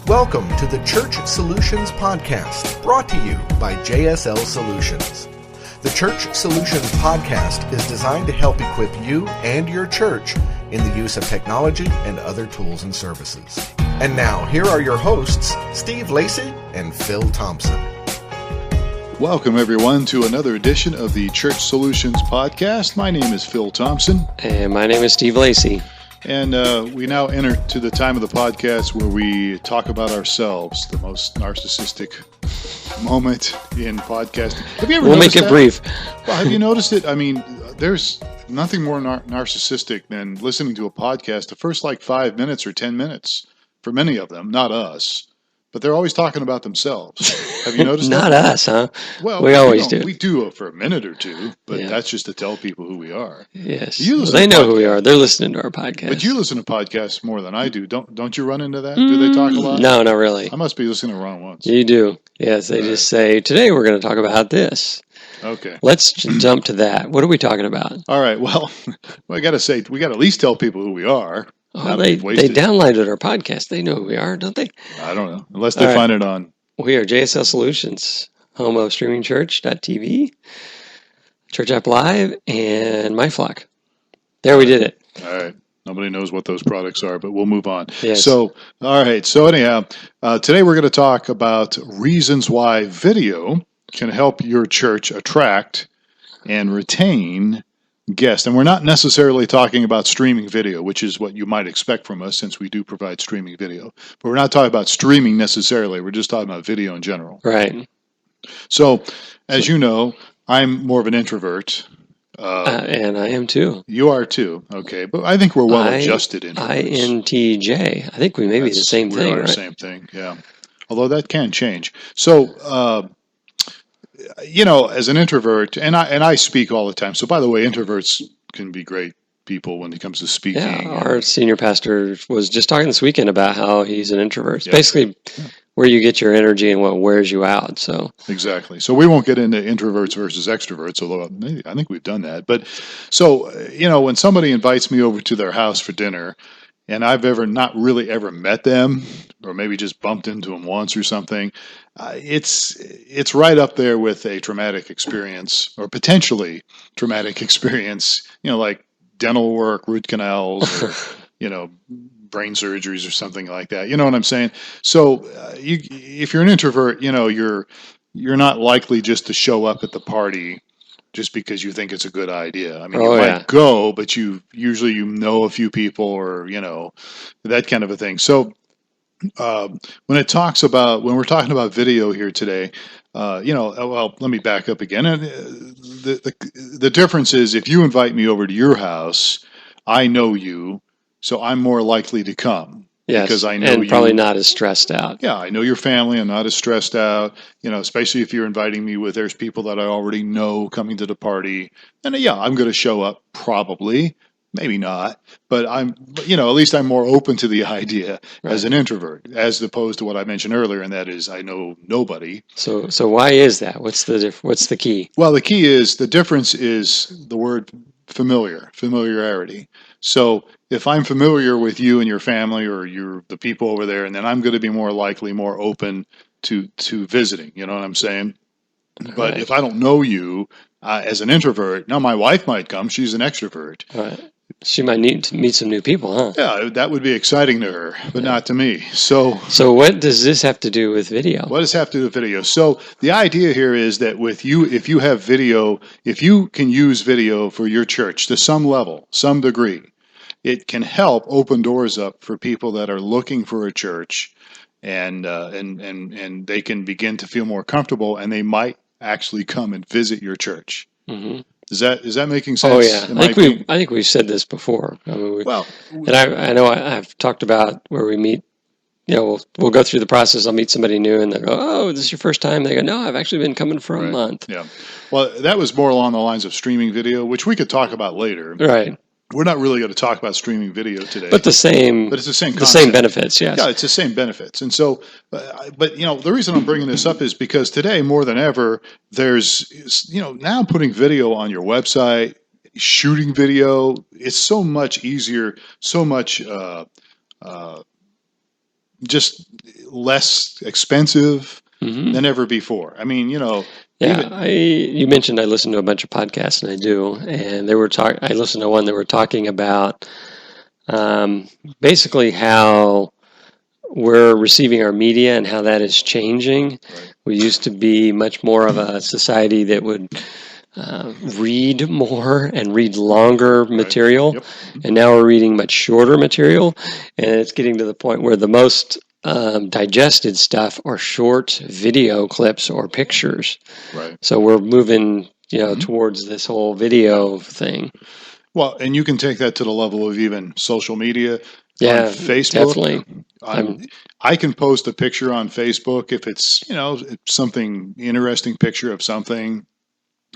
Welcome to the Church Solutions Podcast, brought to you by JSL Solutions. The Church Solutions Podcast is designed to help equip you and your church in the use of technology and other tools and services. And now, here are your hosts, Steve Lacy and Phil Thompson. Welcome, everyone, to another edition of the Church Solutions Podcast. My name is Phil Thompson. And my name is Steve Lacy. And we now enter to the time of the podcast where we talk about ourselves, the most narcissistic moment in podcasting. Have you ever We'll noticed make it that? brief. Well, have you noticed it? I mean, there's nothing more narcissistic than listening to a podcast the first 5 minutes or 10 minutes for many of them, not us. But they're always talking about themselves. Have you noticed Not that? us, huh? Well, we always do. We do it for a minute or two, but that's just to tell people who we are. Yes. They know who we are. They're listening to our podcast. But you listen to podcasts more than I do. Don't you run into that? Do they talk a lot? No, not really. I must be listening to the wrong ones. You do. Yes, they just say, today we're going to talk about this. Okay. Let's jump to that. What are we talking about? All right. Well, I got to say, we got to at least tell people who we are. Oh, they downloaded our podcast. They know who we are, don't they? I don't know. Unless they find it on. We are JSL Solutions, home of streamingchurch.tv, Church App Live, and MyFlock. There, we did it. All right. Nobody knows what those products are, but we'll move on. Yes. So, all right. So anyhow, today we're going to talk about reasons why video can help your church attract and retain guests. And we're not necessarily talking about streaming video, which is what you might expect from us since we do provide streaming video. But we're not talking about streaming necessarily. We're just talking about video in general. Right. So, as you know, I'm more of an introvert. And I am too. You are too. Okay. But I think we're well-adjusted introverts. INTJ. I think we may be the same thing, right? Right? Same thing, yeah. Although that can change. So, as an introvert, and I speak all the time. So, by the way, introverts can be great people when it comes to speaking. Yeah, our senior pastor was just talking this weekend about how he's an introvert. It's basically where you get your energy and what wears you out. So exactly. So we won't get into introverts versus extroverts, although I think we've done that. But so, when somebody invites me over to their house for dinner, and I've not really ever met them, or maybe just bumped into them once or something, it's right up there with a traumatic experience, or potentially traumatic experience, like dental work, root canals, or, brain surgeries or something like that. You know what I'm saying? So if you're an introvert, you're not likely just to show up at the party just because you think it's a good idea. I mean, you might go, but usually a few people, or that kind of a thing. So when we're talking about video here today, well, let me back up again. The difference is, if you invite me over to your house, I know you, so I'm more likely to come. Yes, because I know and probably not as stressed out. Yeah, I know your family. I'm not as stressed out. Especially if you're inviting me there's people that I already know coming to the party, and I'm going to show up probably. Maybe not, but at least I'm more open to the idea as an introvert, as opposed to what I mentioned earlier, and that is I know nobody. So why is that? What's the key? Well, the difference is the word familiarity. So if I'm familiar with you and your family, or the people over there, and then I'm going to be more likely, more open to visiting. You know what I'm saying? But if I don't know you as an introvert, now my wife might come. She's an extrovert. Right. She might need to meet some new people, huh? Yeah, that would be exciting to her, but not to me. So what does this have to do with video? What does it have to do with video? So the idea here is that with you, if you have video, if you can use video for your church to some level, some degree, it can help open doors up for people that are looking for a church, and they can begin to feel more comfortable, and they might actually come and visit your church. Mm-hmm. Is that making sense? Oh yeah, I think we've said this before. I mean, I know I've talked about where we meet. We'll go through the process. I'll meet somebody new, and they go, "Oh, this is your first time?" They go, "No, I've actually been coming for a month." Yeah. Well, that was more along the lines of streaming video, which we could talk about later. Right. We're not really going to talk about streaming video today. But it's the same concept. The same benefits, yes. Yeah, it's the same benefits. And so, but the reason I'm bringing this up is because today, more than ever, there's, now putting video on your website, shooting video, it's so much easier, so much just less expensive than ever before. I mean, you mentioned I listen to a bunch of podcasts, and I do, and I listened to one that were talking about basically how we're receiving our media and how that is changing. Right. We used to be much more of a society that would read more and read longer material, Yep. and now we're reading much shorter material, and it's getting to the point where the most digested stuff are short video clips or pictures. Right. So we're moving, towards this whole video thing. Well, and you can take that to the level of even social media. Yeah, on Facebook. Definitely. I can post a picture on Facebook if it's, something interesting picture of something,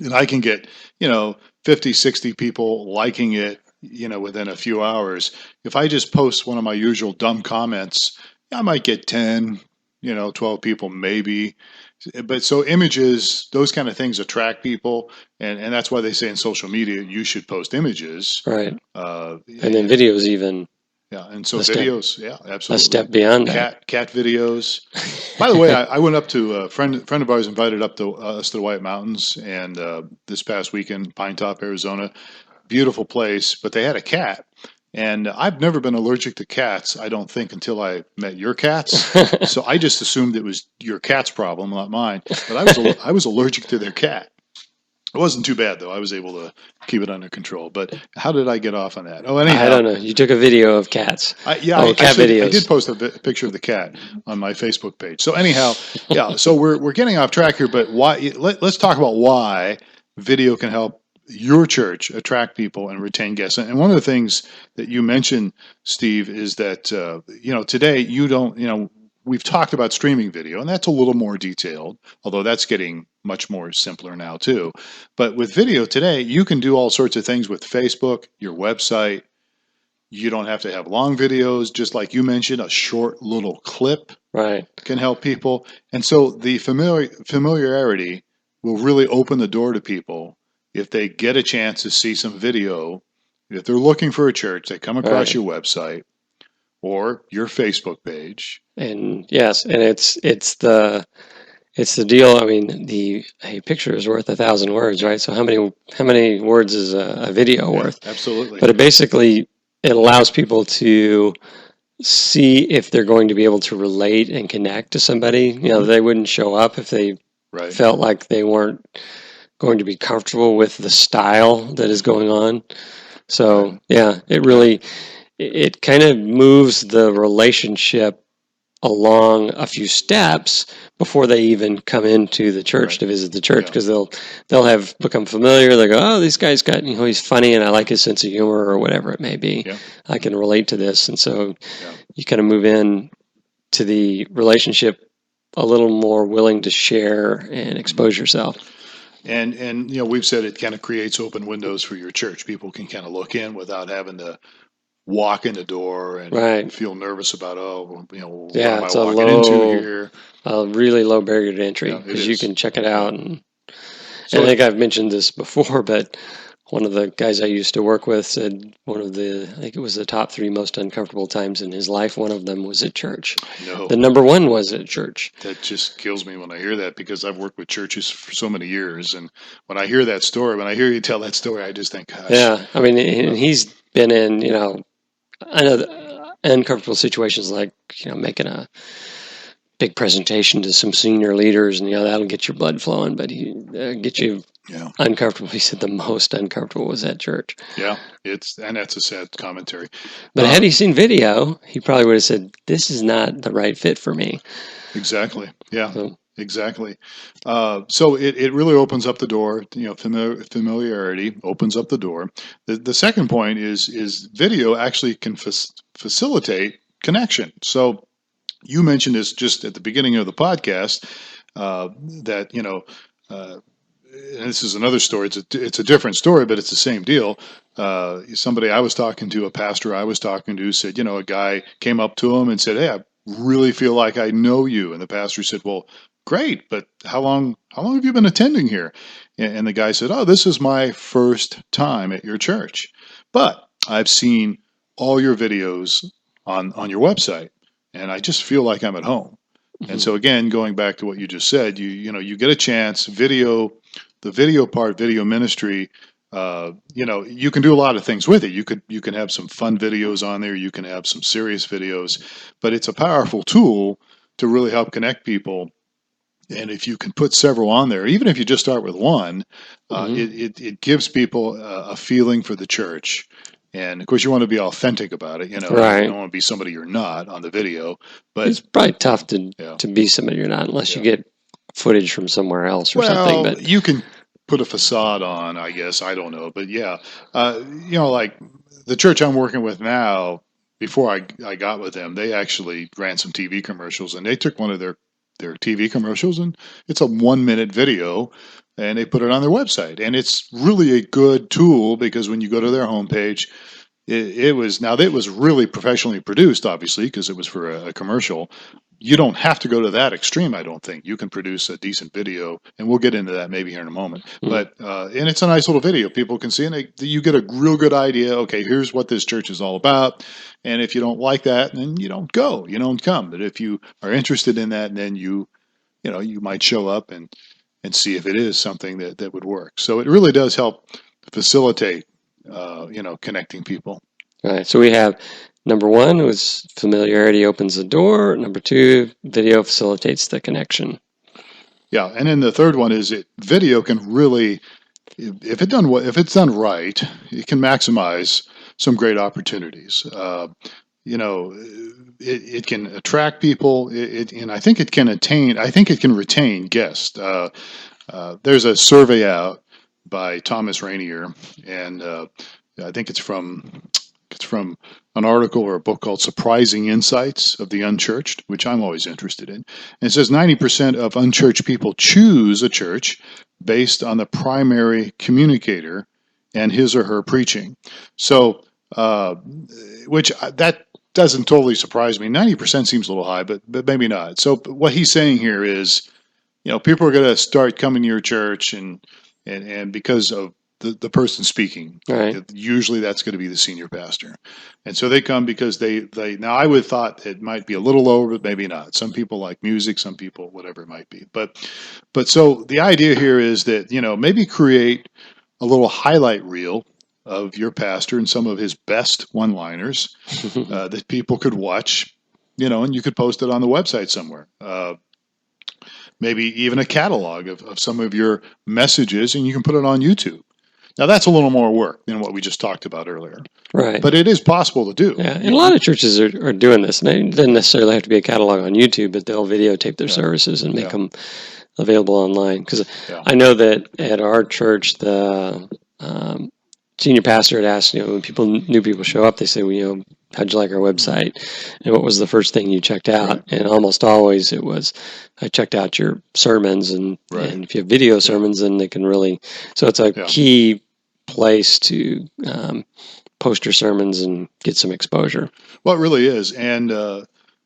and I can get, 50, 60 people liking it, within a few hours. If I just post one of my usual dumb comments, I might get 10, 12 people maybe. But so images, those kind of things attract people, and that's why they say in social media you should post images. Right. And then videos even. Yeah, and so videos, absolutely. A step beyond that. Cat videos. By the way, I went up to a friend of ours invited up to us to the White Mountains, and this past weekend, Pine Top, Arizona, beautiful place. But they had a cat, and I've never been allergic to cats. I don't think until I met your cats. So I just assumed it was your cat's problem, not mine. But I was allergic to their cat. It wasn't too bad, though. I was able to keep it under control. But how did I get off on that? Oh, anyhow. I don't know. You took a video of cats. Cat videos. I did post a picture of the cat on my Facebook page. So anyhow, so we're getting off track here, but why? Let's talk about why video can help your church attract people and retain guests. And one of the things that you mentioned, Steve, is that, today you don't, we've talked about streaming video, and that's a little more detailed, although that's getting much more simpler now too. But with video today, you can do all sorts of things with Facebook, your website. You don't have to have long videos, just like you mentioned, a short little clip can help people. And so the familiarity will really open the door to people if they get a chance to see some video. If they're looking for a church, they come across your website or your Facebook page. And yes, and it's the deal. I mean, a picture is worth 1,000 words, right? So how many words is a video worth? Absolutely. But it allows people to see if they're going to be able to relate and connect to somebody. They wouldn't show up if they felt like they weren't going to be comfortable with the style that is going on. So it kind of moves the relationship along a few steps before they even come into the church to visit the church, because they'll have become familiar. They go, oh, this guy's got, he's funny and I like his sense of humor or whatever it may be. Yeah. I can relate to this. And so you kind of move in to the relationship a little more willing to share and expose yourself. And we've said it kind of creates open windows for your church. People can kind of look in without having to walk in the door and feel nervous about, what am I walking into here? A really low barrier to entry, because you can check it out. And I think I've mentioned this before, but one of the guys I used to work with said I think it was the top 3 most uncomfortable times in his life. One of them was at church. No. The number 1 was at church. That just kills me when I hear that, because I've worked with churches for so many years. And when I hear that story, when I hear you tell that story, I just think, gosh. Yeah. I mean, and he's been in, I know uncomfortable situations like, making a big presentation to some senior leaders, and that'll get your blood flowing, but get you uncomfortable. He said the most uncomfortable was at church. Yeah, and that's a sad commentary. But had he seen video, he probably would have said, "This is not the right fit for me." Exactly. Yeah. So, exactly. So it really opens up the door. Familiarity opens up the door. The second point is video actually can facilitate connection. So you mentioned this just at the beginning of the podcast, that and this is another story. It's a different story, but it's the same deal. Somebody I was talking to, a pastor I was talking to, said, a guy came up to him and said, "Hey, I really feel like I know you." And the pastor said, "Well, great, but how long have you been attending here?" And the guy said, "Oh, this is my first time at your church, but I've seen all your videos on your website." and I just feel like I'm at home. Mm-hmm. And so again, going back to what you just said, you get a chance. The video part, video ministry. You can do a lot of things with it. You can have some fun videos on there. You can have some serious videos, but it's a powerful tool to really help connect people. And if you can put several on there, even if you just start with one, it gives people a feeling for the church. And of course, you want to be authentic about it. Right. You don't want to be somebody you're not on the video. But it's probably tough to be somebody you're not unless you get footage from somewhere else or something. But you can put a facade on, I guess. I don't know, but like the church I'm working with now. Before I got with them, they actually ran some TV commercials, and they took one of their TV commercials, and it's a 1-minute video, and they put it on their website. And it's really a good tool because when you go to their homepage, it was really professionally produced, obviously, because it was for a commercial. You don't have to go to that extreme, I don't think. You can produce a decent video, and we'll get into that maybe here in a moment. But and it's a nice little video. People can see, and you get a real good idea. Okay, here's what this church is all about. And if you don't like that, then you don't go. You don't come. But if you are interested in that, then you might show up and see if it is something that would work. So it really does help facilitate, connecting people. All right. So we have number 1 was familiarity opens the door. Number 2, video facilitates the connection. Yeah, and then the third one is video can really, if it's done right, it can maximize some great opportunities. It can attract people, and I think it can retain guests. There's a survey out by Thomas Rainier, and I think it's from an article or a book called Surprising Insights of the Unchurched, which I'm always interested in. And it says 90% of unchurched people choose a church based on the primary communicator and his or her preaching. So, which that doesn't totally surprise me. 90% seems a little high, but maybe not. So what he's saying here is, people are going to start coming to your church and because of the person speaking. Right. Usually that's going to be the senior pastor. And so they come because they now I would have thought it might be a little lower, but maybe not. Some people like music, some people, whatever it might be. But so the idea here is that, maybe create a little highlight reel of your pastor and some of his best one-liners that people could watch, and you could post it on the website somewhere. Maybe even a catalog of some of your messages, and you can put it on YouTube. Now, that's a little more work than what we just talked about earlier. Right. But it is possible to do. Yeah, and a lot of churches are doing this. It doesn't necessarily have to be a catalog on YouTube, but they'll videotape their services and make them available online. Because I know that at our church, the senior pastor had asked, when new people show up, they say, well, how'd you like our website? And what was the first thing you checked out? Right. And almost always it was, I checked out your sermons. And if you have video sermons, then they can really, so it's a key place to post your sermons and get some exposure. Well, it really is. And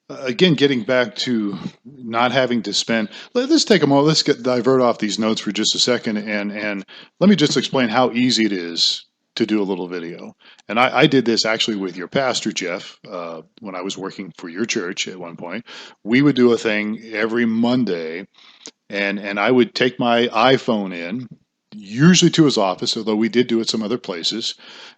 again, getting back to not having to spend, let's take a moment, let's divert off these notes for just a second. And let me just explain how easy it is to do a little video. And I did this actually with your pastor, Jeff, when I was working for your church at one point. We would do a thing every Monday, and I would take my iPhone in, usually to his office, although we did do it some other places,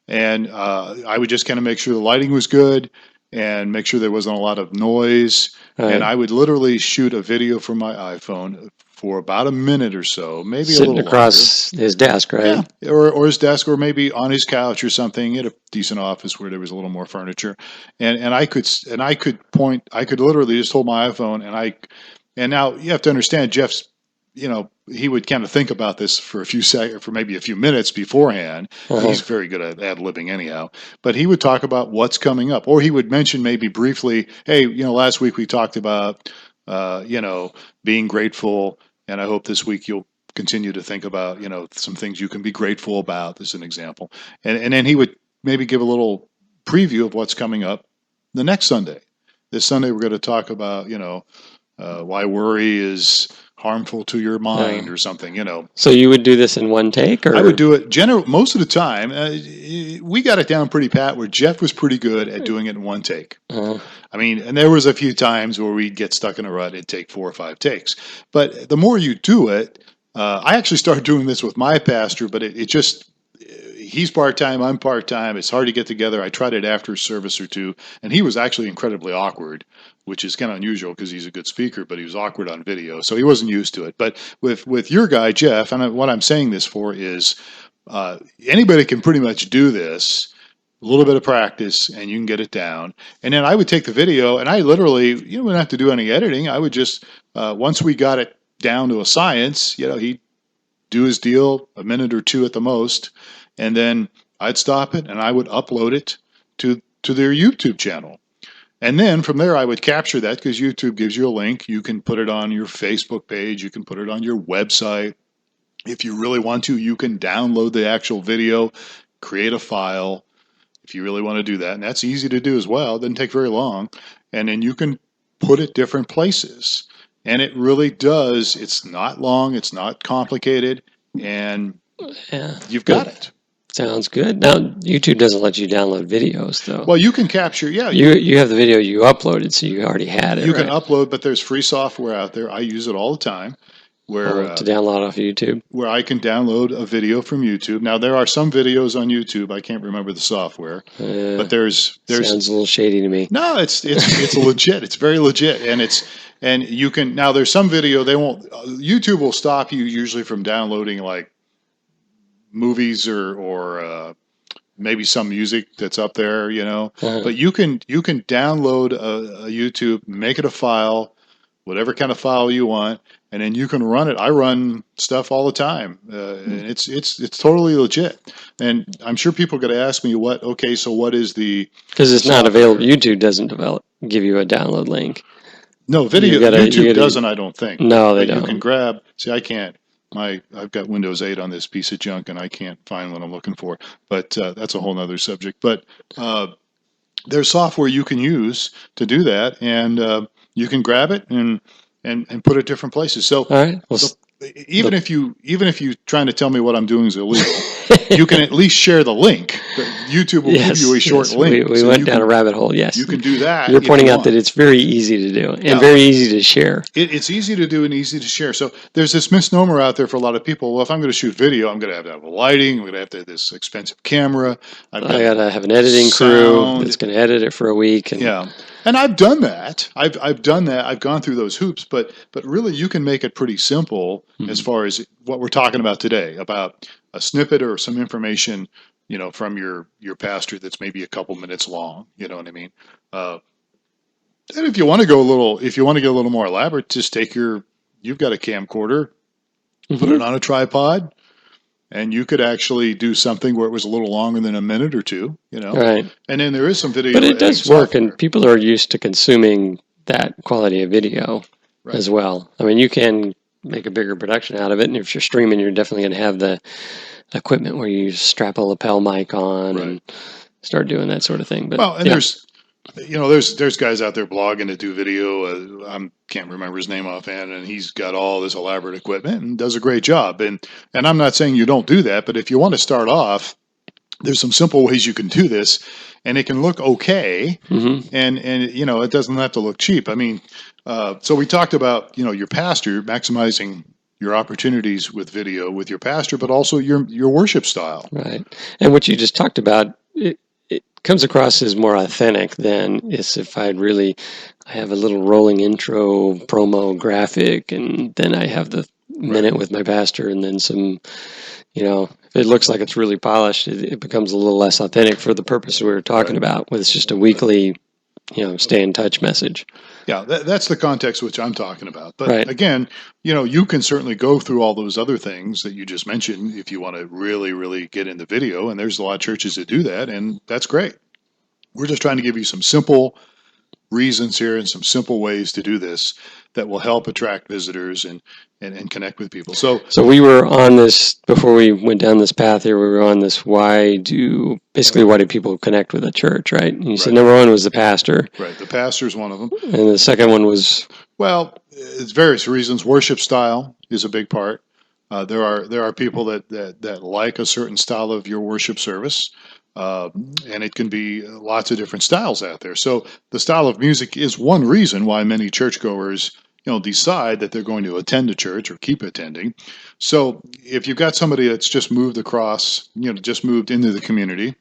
and I would just kind of make sure the lighting was good and make sure there wasn't a lot of noise. Right. And I would literally shoot a video from my iPhone for about a minute or so, maybe sitting a little across his desk, right? Yeah, or his desk, or maybe on his couch or something at a decent office where there was a little more furniture. And I could literally just hold my iPhone and now you have to understand Jeff's, he would kind of think about this for maybe a few minutes beforehand. Uh-huh. He's very good at ad-libbing anyhow. But he would talk about what's coming up, or he would mention maybe briefly, hey, last week we talked about, being grateful, and I hope this week you'll continue to think about, some things you can be grateful about, as an example. And then he would maybe give a little preview of what's coming up the next Sunday. This Sunday we're going to talk about, why worry is harmful to your mind or something, you know. So you would do this in one take? Or? I would do it most of the time. We got it down pretty pat where Jeff was pretty good at doing it in one take. I mean, and there was a few times where we'd get stuck in a rut. It'd take 4 or 5 takes. But the more you do it, I actually started doing this with my pastor, but it just, he's part-time, I'm part-time. It's hard to get together. I tried it after a service or two, and he was actually incredibly awkward, which is kind of unusual because he's a good speaker, but he was awkward on video, so he wasn't used to it. But with your guy, Jeff, and what I'm saying this for is anybody can pretty much do this, a little bit of practice, and you can get it down. And then I would take the video, and I literally, you wouldn't have to do any editing. I would just, once we got it down to a science, you know, he'd do his deal, a minute or two at the most, and then I'd stop it, and I would upload it to their YouTube channel. And then from there, I would capture that because YouTube gives you a link. You can put it on your Facebook page. You can put it on your website. If you really want to, you can download the actual video, create a file if you really want to do that. And that's easy to do as well. It doesn't take very long. And then you can put it different places. And it really does. It's not long. It's not complicated. And you've got it. Sounds good. Now, YouTube doesn't let you download videos, though. Well, you can capture, yeah. You have the video you uploaded, so you already had it, You can upload, but there's free software out there. I use it all the time. To download off YouTube? Where I can download a video from YouTube. Now, there are some videos on YouTube. I can't remember the software. But there's sounds a little shady to me. No, it's legit. It's very legit. And you can, now there's some video, YouTube will stop you usually from downloading like movies or maybe some music that's up there, you know. But you can download a YouTube, make it a file, whatever kind of file you want, and then you can run it. I run stuff all the time, and it's totally legit. And I'm sure people are going to ask me, what is the... Because it's not available. YouTube doesn't give you a download link. No, YouTube doesn't, I don't think. No, they don't. You can grab... See, I can't. I've got Windows 8 on this piece of junk, and I can't find what I'm looking for. But that's a whole other subject. But there's software you can use to do that, and you can grab it and put it different places. So, all right. Well, even if you trying to tell me what I'm doing is illegal, you can at least share the link. YouTube will give you a short link. We went down a rabbit hole. Yes, you can do that. You're pointing out that it's very easy to do and very easy to share. It's easy to do and easy to share. So there's this misnomer out there for a lot of people. Well, if I'm going to shoot video, I'm going to have lighting. I'm going to have to have this expensive camera. I got to have an editing crew that's going to edit it for a week. And I've done that. I've done that. I've gone through those hoops, but really you can make it pretty simple as far as what we're talking about today, about a snippet or some information, you know, from your pastor that's maybe a couple minutes long. You know what I mean? And if you want to get a little more elaborate, just you've got a camcorder, put it on a tripod, and you could actually do something where it was a little longer than a minute or two, you know. Right. And then there is some video. But it does work, and people are used to consuming that quality of video as well. I mean, you can make a bigger production out of it, and if you're streaming, you're definitely going to have the equipment where you strap a lapel mic on and start doing that sort of thing. But there's guys out there blogging that do video. I can't remember his name offhand, and he's got all this elaborate equipment and does a great job. And I'm not saying you don't do that, but if you want to start off, there's some simple ways you can do this, and it can look okay, and you know, it doesn't have to look cheap. I mean, so we talked about, you know, your pastor, maximizing your opportunities with video with your pastor, but also your worship style. Right. And what you just talked about, it comes across as more authentic than if I have a little rolling intro promo graphic, and then I have the minute with my pastor, and then some, you know, if it looks like it's really polished, it becomes a little less authentic for the purpose we were talking about, with it's just a weekly, you know, stay in touch message. Yeah, that's the context which I'm talking about. But again, you know, you can certainly go through all those other things that you just mentioned if you want to really, really get into video. And there's a lot of churches that do that, and that's great. We're just trying to give you some simple reasons here and some simple ways to do this that will help attract visitors and connect with people. So we were on this, before we went down this path here, we were on this, why do people connect with a church, right? And you said number one was the pastor. Right, the pastor is one of them. And the second one was? Well, it's various reasons. Worship style is a big part. There are people that like a certain style of your worship service. And it can be lots of different styles out there. So the style of music is one reason why many churchgoers, decide that they're going to attend a church or keep attending. So if you've got somebody that's just moved across, just moved into the community,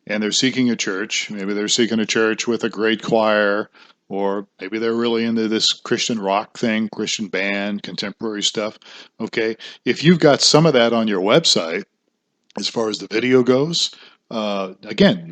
and they're seeking a church, maybe they're seeking a church with a great choir, or maybe they're really into this Christian rock thing, Christian band, contemporary stuff. Okay, if you've got some of that on your website, as far as the video goes, again,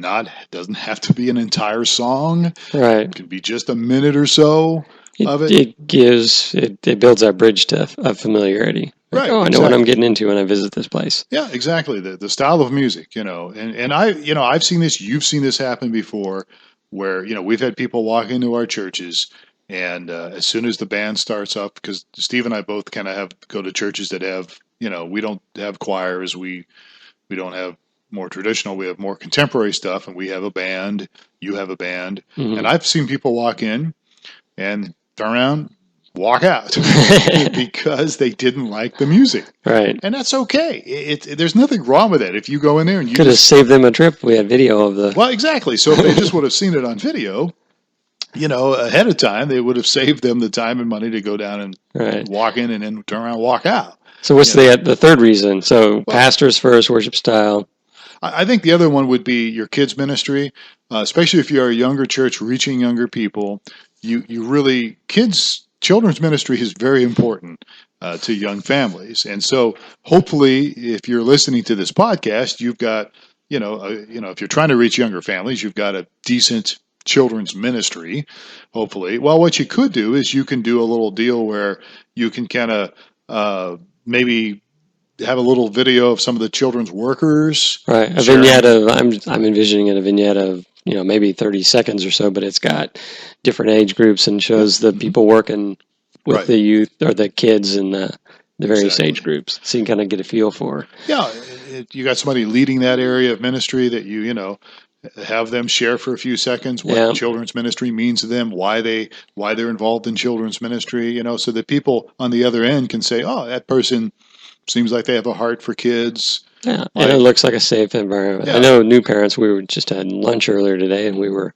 doesn't have to be an entire song. Right. It can be just a minute or so of it. It builds that bridge of familiarity. Like, Right. I know what I'm getting into when I visit this place. Yeah, exactly. The style of music, and I've seen this, you've seen this happen before, where, we've had people walk into our churches, and as soon as the band starts up, because Steve and I both kind of go to churches that have, we don't have choirs, we don't have more traditional, we have more contemporary stuff, and we have a band, you have a band. Mm-hmm. And I've seen people walk in and turn around, walk out because they didn't like the music. Right. And that's okay. There's nothing wrong with that. If you go in there and you could have saved them a trip, we had video of the... Well, exactly. So if they just would have seen it on video, ahead of time, they would have saved them the time and money to go down and walk in and then turn around and walk out. So what's the third reason? So pastors first, worship style. I think the other one would be your kids ministry, especially if you're a younger church reaching younger people. Children's ministry is very important to young families. And so hopefully if you're listening to this podcast, you've got, if you're trying to reach younger families, you've got a decent children's ministry, hopefully. Well, what you could do is you can do a little deal where you can kind of maybe have a little video of some of the children's workers. Right. A vignette of, I'm envisioning a vignette of, maybe 30 seconds or so, but it's got different age groups and shows the people working with the youth or the kids and the various age groups. So you can kind of get a feel for. Yeah. You got somebody leading that area of ministry that you have them share for a few seconds what children's ministry means to them, why they're involved in children's ministry, so that people on the other end can say, oh, that person seems like they have a heart for kids. Yeah, and it looks like a safe environment. Yeah. I know new parents, we were just had lunch earlier today, and we were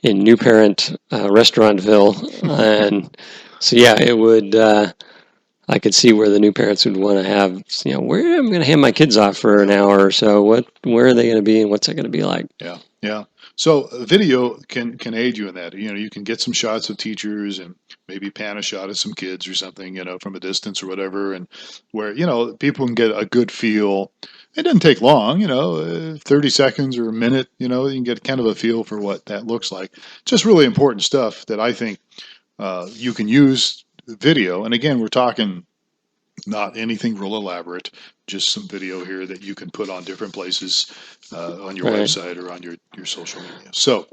in New Parent Restaurantville. And so, it would, I could see where the new parents would want to have, where am I going to hand my kids off for an hour or so? Where are they going to be and what's it going to be like? Yeah, yeah. So video can aid you in that. You can get some shots of teachers and maybe pan a shot of some kids or something, from a distance or whatever, and where, people can get a good feel. It doesn't take long, 30 seconds or a minute, you can get kind of a feel for what that looks like. Just really important stuff that I think you can use video. And again, we're talking not anything real elaborate, just some video here that you can put on different places on your website or on your social media. So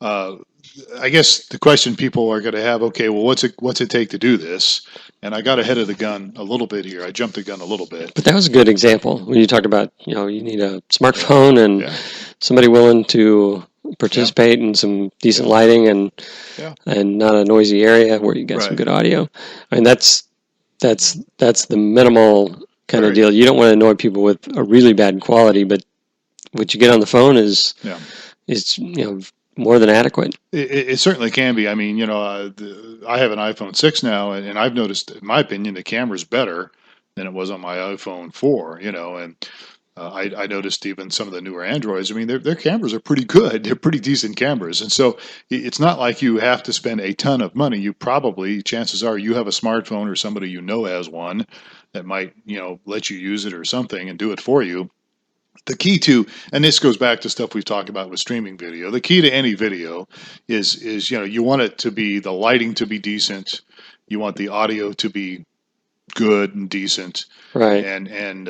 I guess the question people are going to have, okay, well, what's it take to do this? And I got ahead of the gun a little bit here. I jumped the gun a little bit. But that was a good example when you talked about, you need a smartphone and somebody willing to participate in some decent lighting and not a noisy area where you get some good audio. I mean, that's the minimal kind of deal. You don't want to annoy people with a really bad quality, but what you get on the phone is more than adequate. It certainly can be. I mean, I have an iPhone 6 now, and I've noticed, in my opinion, the camera's better than it was on my iPhone 4, and I noticed even some of the newer Androids, I mean, their cameras are pretty good. They're pretty decent cameras. And so it's not like you have to spend a ton of money. Chances are you have a smartphone or somebody has one that might, let you use it or something and do it for you. The key to, and this goes back to stuff we've talked about with streaming video, the key to any video is you want it to be, the lighting to be decent. You want the audio to be good and decent. Right. And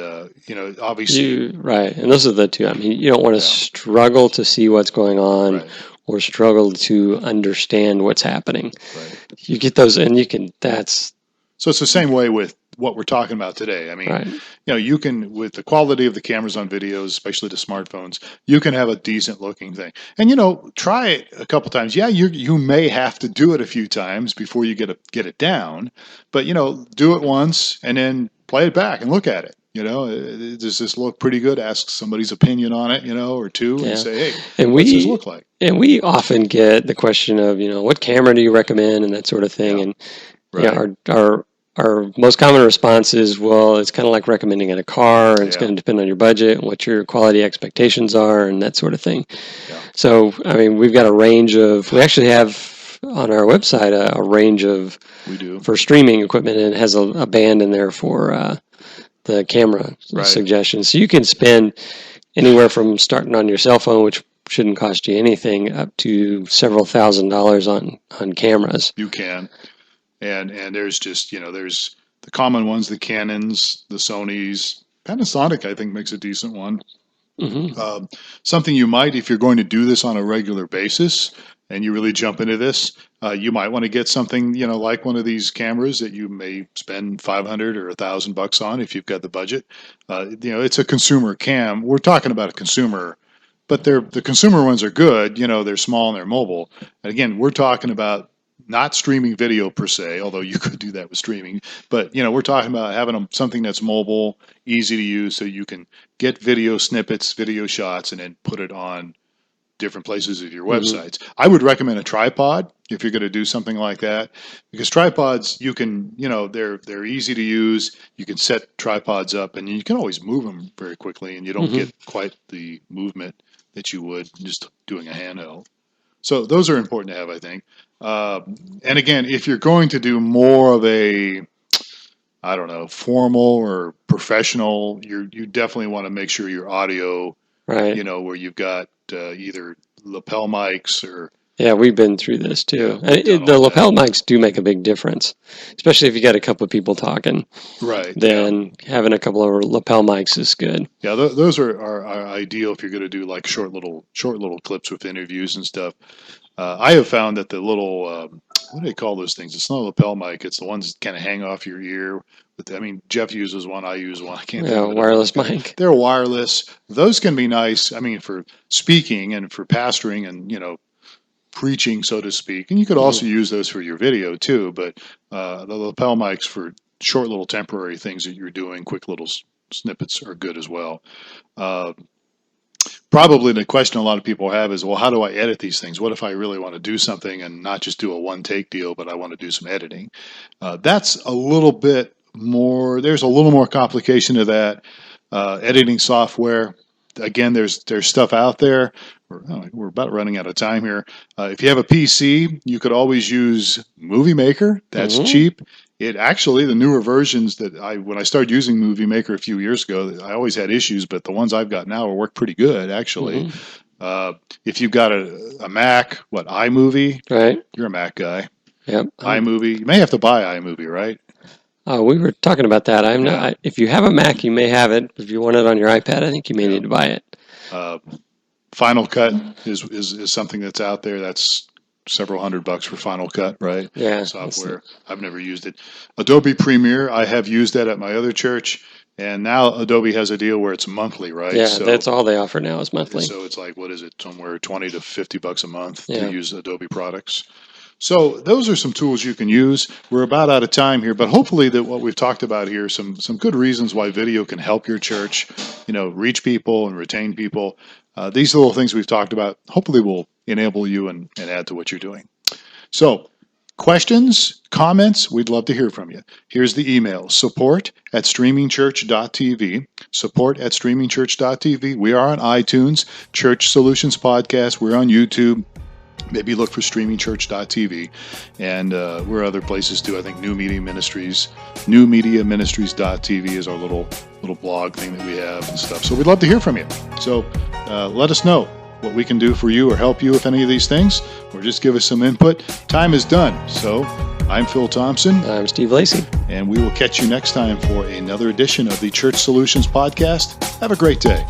obviously. Right. And those are the two. I mean, you don't want to struggle to see what's going on or struggle to understand what's happening. Right. You get those, and So it's the same way with what we're talking about today. I mean, you can, with the quality of the cameras on videos, especially the smartphones, you can have a decent looking thing. And, try it a couple times. Yeah, you may have to do it a few times before you get it down, but, do it once and then play it back and look at it. Does this look pretty good? Ask somebody's opinion on it, or two, and say, hey, what's this look like? And we often get the question of, what camera do you recommend and that sort of thing. Yeah. And our most common response is, well, it's kind of like recommending a car, and it's going to depend on your budget and what your quality expectations are and that sort of thing. Yeah. So, I mean, we've got we actually have on our website a range for streaming equipment, and it has a band in there for the camera suggestions. So you can spend anywhere from starting on your cell phone, which shouldn't cost you anything, up to several $1,000s on cameras. You can. And there's just, there's the common ones, the Canons, the Sonys. Panasonic, I think, makes a decent one. Mm-hmm. Something you might, if you're going to do this on a regular basis and you really jump into this, you might want to get something, like one of these cameras that you may spend $500 or $1,000 on if you've got the budget. It's a consumer cam. We're talking about a consumer, but the consumer ones are good. They're small and they're mobile. And again, we're talking about not streaming video per se, although you could do that with streaming. But, we're talking about having something that's mobile, easy to use, so you can get video snippets, video shots, and then put it on different places of your websites. Mm-hmm. I would recommend a tripod if you're going to do something like that, because tripods, you can, they're easy to use. You can set tripods up, and you can always move them very quickly, and you don't get quite the movement that you would just doing a handheld. So those are important to have, I think. And again, if you're going to do more of a, formal or professional, you definitely want to make sure your audio, where you've got either lapel mics or. Yeah, we've been through this too. The lapel mics do make a big difference, especially if you got a couple of people talking. Right. Then having a couple of lapel mics is good. Yeah, those are ideal if you're going to do like short little clips with interviews and stuff. I have found that the little, what do they call those things? It's not a lapel mic. It's the ones that kind of hang off your ear. Jeff uses one. I use one. I can't think of it. Wireless mic. They're wireless. Those can be nice. For speaking and for pastoring and, preaching, so to speak. And you could also use those for your video too. But the lapel mics for short little temporary things that you're doing, quick little snippets are good as well. Probably the question a lot of people have is, well, how do I edit these things? What if I really want to do something and not just do a one-take deal, but I want to do some editing? That's a little bit more, there's a little more complication to that. Editing software, again, there's stuff out there. We're about running out of time here. If you have a PC, you could always use Movie Maker. That's cheap. It actually, the newer versions when I started using Movie Maker a few years ago, I always had issues, but the ones I've got now work pretty good, actually. If you've got a Mac, iMovie? Right. You're a Mac guy. Yep. iMovie. You may have to buy iMovie, right? We were talking about that. I'm not. If you have a Mac, you may have it. If you want it on your iPad, I think you may need to buy it. Final Cut is something that's out there. That's several $100 for Final Cut, right? Yeah. Software. I've never used it. Adobe Premiere, I have used that at my other church, and now Adobe has a deal where it's monthly, right? Yeah, so that's all they offer now is monthly. So it's like, what is it? Somewhere $20 to $50 a month to use Adobe products. So those are some tools you can use. We're about out of time here, but hopefully that what we've talked about here, some good reasons why video can help your church, reach people and retain people. These little things we've talked about hopefully will enable you and add to what you're doing. So questions, comments, we'd love to hear from you. Here's the email, support@streamingchurch.tv, support@streamingchurch.tv. We are on iTunes, Church Solutions Podcast. We're on YouTube. Maybe look for streamingchurch.tv, and we're other places too. I think New Media Ministries, newmediaministries.tv is our little blog thing that we have and stuff. So we'd love to hear from you. So let us know what we can do for you or help you with any of these things, or just give us some input. Time is done. So I'm Phil Thompson. I'm Steve Lacy. And we will catch you next time for another edition of the Church Solutions Podcast. Have a great day.